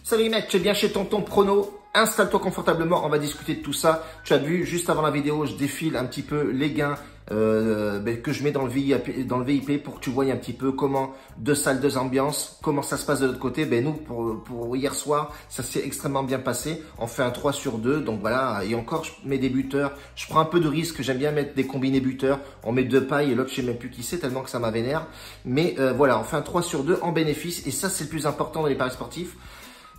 Salut mec, tu es bien chez Tonton Prono? Installe-toi confortablement, on va discuter de tout ça. Tu as vu, juste avant la vidéo, je défile un petit peu les gains que je mets dans le VIP pour que tu voies un petit peu comment deux salles, deux ambiances, comment ça se passe de l'autre côté. Ben nous, pour hier soir, ça s'est extrêmement bien passé. On fait un 3 sur 2, donc voilà. Et encore, je mets des buteurs. Je prends un peu de risque, j'aime bien mettre des combinés buteurs. On met deux pailles et l'autre, je sais même plus qui c'est, tellement que ça m'a vénère. Mais voilà, on fait un 3 sur 2 en bénéfice. Et ça, c'est le plus important dans les paris sportifs.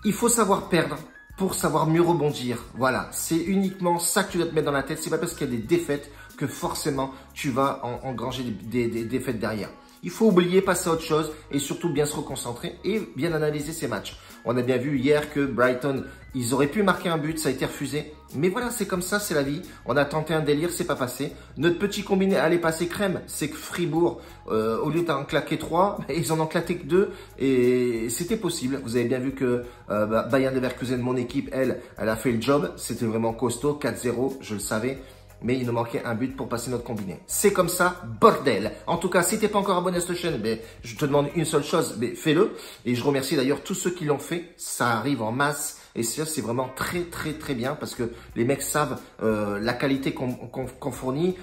Il faut savoir perdre pour savoir mieux rebondir. Voilà, c'est uniquement ça que tu dois te mettre dans la tête. C'est pas parce qu'il y a des défaites que forcément tu vas engranger des défaites derrière. Il faut oublier, passer à autre chose et surtout bien se reconcentrer et bien analyser ces matchs. On a bien vu hier que Brighton, ils auraient pu marquer un but, ça a été refusé. Mais voilà, c'est comme ça, c'est la vie. On a tenté un délire, c'est pas passé. Notre petit combiné allait passer crème, c'est que Fribourg, au lieu d'en claquer 3, ils en ont claqué que 2 et c'était possible. Vous avez bien vu que Bayern Leverkusen, mon équipe, elle a fait le job. C'était vraiment costaud, 4-0, je le savais. Mais il nous manquait un but pour passer notre combiné. C'est comme ça, bordel. En tout cas, si t'es pas encore abonné à cette chaîne, je te demande une seule chose, fais-le. Et je remercie d'ailleurs tous ceux qui l'ont fait. Ça arrive en masse. Et ça, c'est vraiment très, très, très bien parce que les mecs savent la qualité qu'on fournit,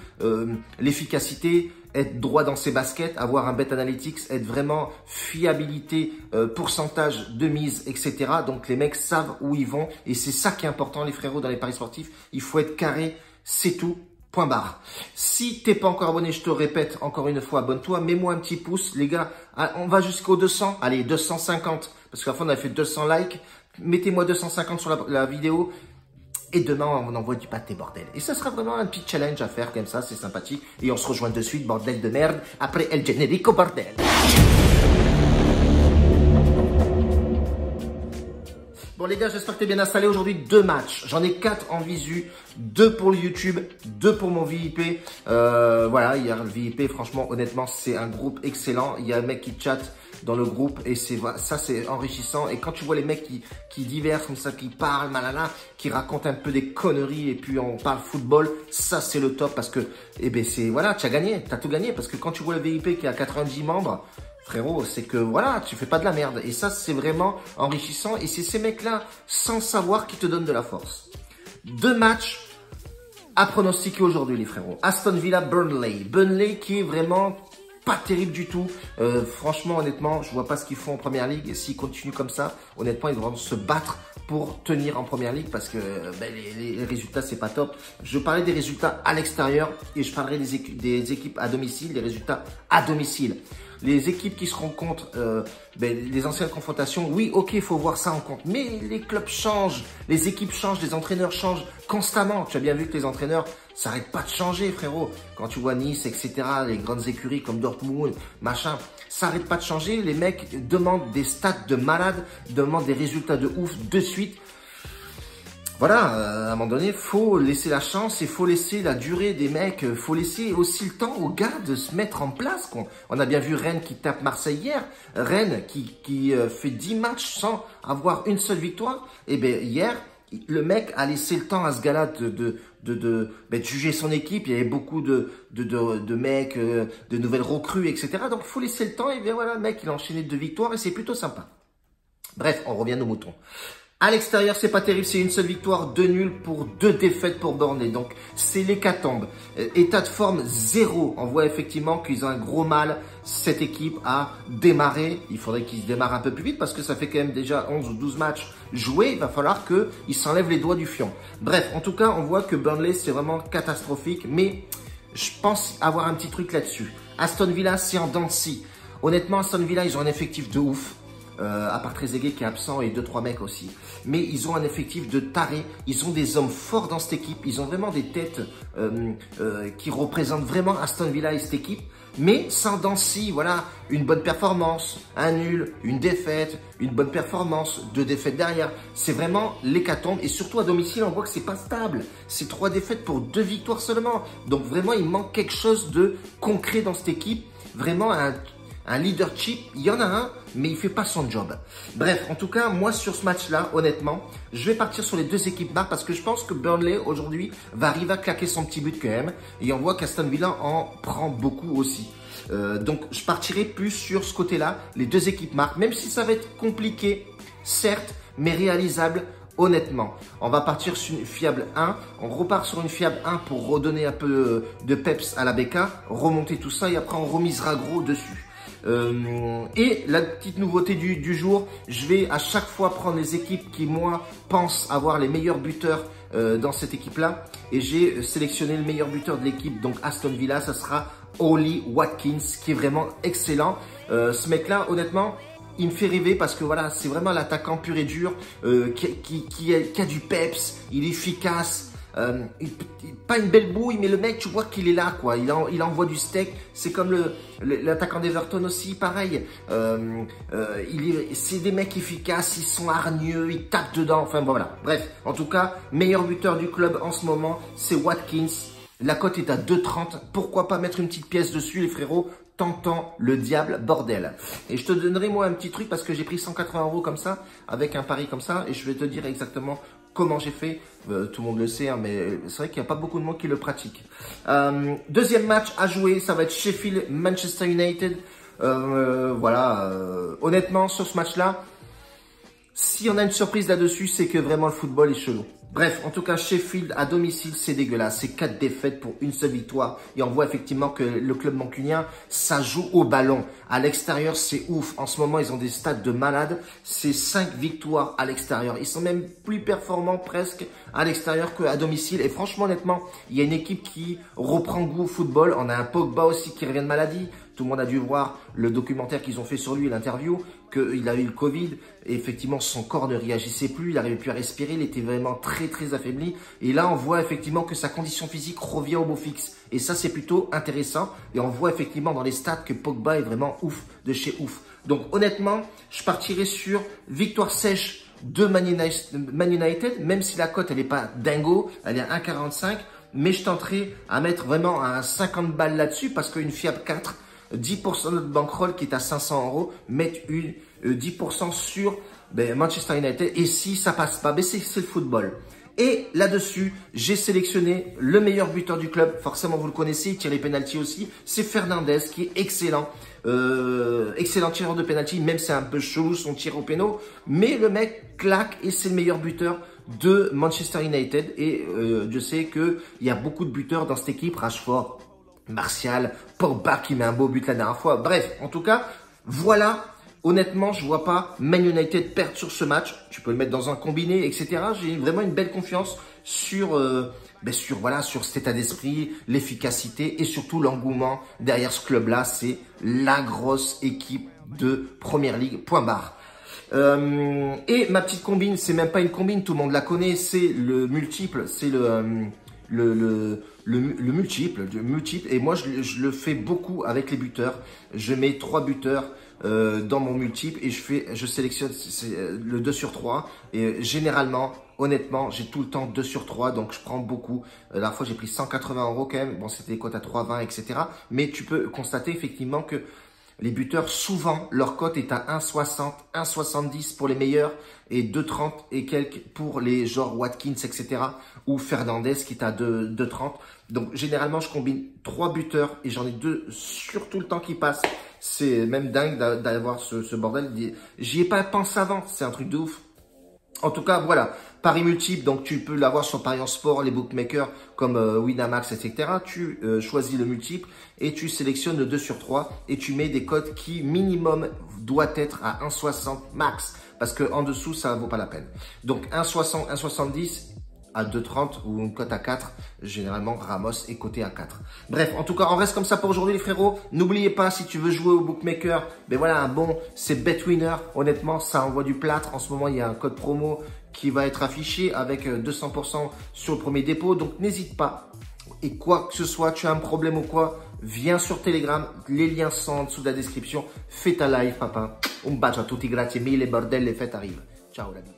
l'efficacité, être droit dans ses baskets, avoir un bet analytics, être vraiment fiabilité, pourcentage de mise, etc. Donc, les mecs savent où ils vont. Et c'est ça qui est important, les frérots, dans les paris sportifs. Il faut être carré. C'est tout, point barre. Si t'es pas encore abonné, je te répète encore une fois, abonne-toi, mets-moi un petit pouce, les gars. On va jusqu'au 200, allez, 250, parce qu'à la fin on a fait 200 likes. Mettez-moi 250 sur la vidéo. Et demain, on envoie du pâté, bordel. Et ça sera vraiment un petit challenge à faire comme ça, c'est sympathique. Et on se rejoint de suite, bordel de merde, après El Generico, bordel. Bon les gars, j'espère que tu es bien installé. Aujourd'hui, 2 matchs. J'en ai 4 en visu, 2 pour le YouTube, 2 pour mon VIP. Voilà, il y a le VIP, franchement, honnêtement, c'est un groupe excellent. Il y a un mec qui chatte dans le groupe et ça c'est enrichissant. Et quand tu vois les mecs qui diversent comme ça, qui parlent, malala, qui racontent un peu des conneries et puis on parle football, ça c'est le top parce que, voilà, tu as gagné, tu as tout gagné parce que quand tu vois le VIP qui a 90 membres, frérot, c'est que voilà, tu fais pas de la merde. Et ça, c'est vraiment enrichissant. Et c'est ces mecs-là, sans savoir, qui te donnent de la force. 2 matchs à pronostiquer aujourd'hui, les frérots. Aston Villa, Burnley. Burnley qui est vraiment pas terrible du tout. Franchement, honnêtement, je vois pas ce qu'ils font en Première Ligue. Et s'ils continuent comme ça, honnêtement, ils devront se battre pour tenir en Première Ligue parce que les résultats, c'est pas top. Je parlais des résultats à l'extérieur et je parlerai des équipes à domicile, des résultats à domicile. Les équipes qui se rencontrent, les anciennes confrontations, oui, ok, il faut voir ça en compte. Mais les clubs changent, les équipes changent, les entraîneurs changent constamment. Tu as bien vu que les entraîneurs, ça n'arrête pas de changer, frérot. Quand tu vois Nice, etc., les grandes écuries comme Dortmund, machin, ça n'arrête pas de changer. Les mecs demandent des stats de malades, demandent des résultats de ouf de suite. Voilà, à un moment donné, faut laisser la chance et faut laisser la durée des mecs, faut laisser aussi le temps aux gars de se mettre en place. On a bien vu Rennes qui tape Marseille hier, Rennes qui fait 10 matchs sans avoir une seule victoire. Et hier, le mec a laissé le temps à ce gars-là de juger son équipe. Il y avait beaucoup de mecs, de nouvelles recrues, etc. Donc, il faut laisser le temps et bien voilà, le mec, il a enchaîné 2 victoires et c'est plutôt sympa. Bref, on revient aux moutons. À l'extérieur, c'est pas terrible, c'est une seule victoire, 2 nuls pour 2 défaites pour Burnley. Donc, c'est l'hécatombe. État de forme 0. On voit effectivement qu'ils ont un gros mal, cette équipe, à démarrer. Il faudrait qu'ils se démarrent un peu plus vite parce que ça fait quand même déjà 11 ou 12 matchs joués. Il va falloir qu'ils s'enlèvent les doigts du fion. Bref, en tout cas, on voit que Burnley, c'est vraiment catastrophique. Mais je pense avoir un petit truc là-dessus. Aston Villa, c'est en dents de scie. Honnêtement, Aston Villa, ils ont un effectif de ouf. À part Trezeguet qui est absent et 2-3 mecs aussi. Mais ils ont un effectif de tarés. Ils ont des hommes forts dans cette équipe. Ils ont vraiment des têtes qui représentent vraiment Aston Villa et cette équipe. Mais sans dents de scie, voilà, une bonne performance, un nul, une défaite, une bonne performance, 2 défaites derrière. C'est vraiment l'hécatombe. Et surtout à domicile, on voit que c'est pas stable. C'est 3 défaites pour 2 victoires seulement. Donc vraiment, il manque quelque chose de concret dans cette équipe. Vraiment un leadership, il y en a un, mais il fait pas son job. Bref, en tout cas, moi sur ce match-là, honnêtement, je vais partir sur les 2 équipes marques parce que je pense que Burnley aujourd'hui va arriver à claquer son petit but quand même. Et on voit qu'Aston Villa en prend beaucoup aussi. Donc je partirai plus sur ce côté-là, les 2 équipes marques, même si ça va être compliqué. certes, mais réalisable. Honnêtement, on va partir sur une fiable 1, on repart sur une fiable 1 pour redonner un peu de peps à la BK, remonter tout ça et après on remisera gros dessus. Et la petite nouveauté du jour, je vais à chaque fois prendre les équipes qui, moi, pensent avoir les meilleurs buteurs dans cette équipe-là. Et j'ai sélectionné le meilleur buteur de l'équipe, donc Aston Villa, ça sera Ollie Watkins, qui est vraiment excellent. Ce mec-là, honnêtement, il me fait rêver parce que voilà, c'est vraiment l'attaquant pur et dur qui a du peps, il est efficace. Pas une belle bouille, mais le mec, tu vois qu'il est là, quoi. Il envoie du steak. C'est comme l'attaquant d'Everton aussi, pareil. C'est des mecs efficaces, ils sont hargneux, ils tapent dedans. Enfin, bon, voilà. Bref, en tout cas, meilleur buteur du club en ce moment, c'est Watkins. La cote est à 2,30. Pourquoi pas mettre une petite pièce dessus, les frérots? Tentant le diable, bordel. Et je te donnerai moi un petit truc parce que j'ai pris 180 € comme ça, avec un pari comme ça, et je vais te dire exactement comment j'ai fait. Tout le monde le sait, hein, mais c'est vrai qu'il n'y a pas beaucoup de monde qui le pratique. Deuxième match à jouer, ça va être Sheffield-Manchester United. Voilà, honnêtement, sur ce match-là, si on a une surprise là-dessus, c'est que vraiment le football est chelou. Bref, en tout cas, Sheffield à domicile, c'est dégueulasse. C'est 4 défaites pour une seule victoire. Et on voit effectivement que le club mancunien, ça joue au ballon. À l'extérieur, c'est ouf. En ce moment, ils ont des stats de malades. C'est 5 victoires à l'extérieur. Ils sont même plus performants presque à l'extérieur qu'à domicile. Et franchement, honnêtement, il y a une équipe qui reprend goût au football. On a un Pogba aussi qui revient de maladie. Tout le monde a dû voir le documentaire qu'ils ont fait sur lui, l'interview, qu'il a eu le Covid. Et effectivement, son corps ne réagissait plus, il n'arrivait plus à respirer, il était vraiment très affaibli. Et là, on voit effectivement que sa condition physique revient au beau fixe. Et ça, c'est plutôt intéressant. Et on voit effectivement dans les stats que Pogba est vraiment ouf, de chez ouf. Donc honnêtement, je partirai sur victoire sèche de Man United, même si la cote, elle n'est pas dingo, elle est à 1,45. Mais je tenterai à mettre vraiment un 50 balles là-dessus parce qu'une fiable 4, 10% de notre bankroll qui est à 500 €, mettre 10% sur Manchester United. Et si ça passe pas, c'est le football. Et là-dessus, j'ai sélectionné le meilleur buteur du club. Forcément, vous le connaissez, il tire les pénaltys aussi. C'est Fernandes qui est excellent. Excellent tireur de pénalty, même c'est un peu chelou son tir au péno. Mais le mec claque et c'est le meilleur buteur de Manchester United. Et je sais qu'il y a beaucoup de buteurs dans cette équipe. Rashford, Martial, Pogba qui met un beau but la dernière fois. Bref, en tout cas, voilà. Honnêtement, je vois pas Man United perdre sur ce match. Tu peux le mettre dans un combiné, etc. J'ai vraiment une belle confiance sur cet état d'esprit, l'efficacité et surtout l'engouement derrière ce club-là. C'est la grosse équipe de Première Ligue, point barre. Et ma petite combine, c'est même pas une combine, tout le monde la connaît, c'est le multiple, c'est le multiple. Et moi, je le fais beaucoup avec les buteurs. Je mets 3 buteurs dans mon multiple et je sélectionne le 2 sur 3. Et généralement, honnêtement, j'ai tout le temps 2 sur 3, donc je prends beaucoup. La dernière fois, j'ai pris 180 € quand même. Bon, c'était des cotes à 3,20, etc. Mais tu peux constater effectivement que les buteurs, souvent, leur cote est à 1,60, 1,70 pour les meilleurs et 2,30 et quelques pour les genre Watkins, etc. ou Fernandes qui est à 2,30. Donc, généralement, je combine 3 buteurs et j'en ai 2 sur tout le temps qui passe. C'est même dingue d'avoir ce bordel. J'y ai pas pensé avant, c'est un truc de ouf. En tout cas, voilà, paris multiple, donc tu peux l'avoir sur Paris en sport, les bookmakers comme Winamax, etc. Tu choisis le multiple et tu sélectionnes le 2 sur 3 et tu mets des cotes qui minimum doit être à 1,60 max parce que en dessous, ça ne vaut pas la peine. Donc 1,60, 1,70 à 2,30 ou une cote à 4. Généralement, Ramos est coté à 4. Bref, en tout cas, on reste comme ça pour aujourd'hui, les frérots. N'oubliez pas, si tu veux jouer au bookmaker, voilà, un bon, c'est BetWinner. Honnêtement, ça envoie du plâtre. En ce moment, il y a un code promo qui va être affiché avec 200% sur le premier dépôt. Donc, n'hésite pas. Et quoi que ce soit, tu as un problème ou quoi, viens sur Telegram. Les liens sont en dessous de la description. Fais ta live, papa. Un bacio a tutti, grazie mille, bordel, les fêtes arrivent. Ciao, la vie.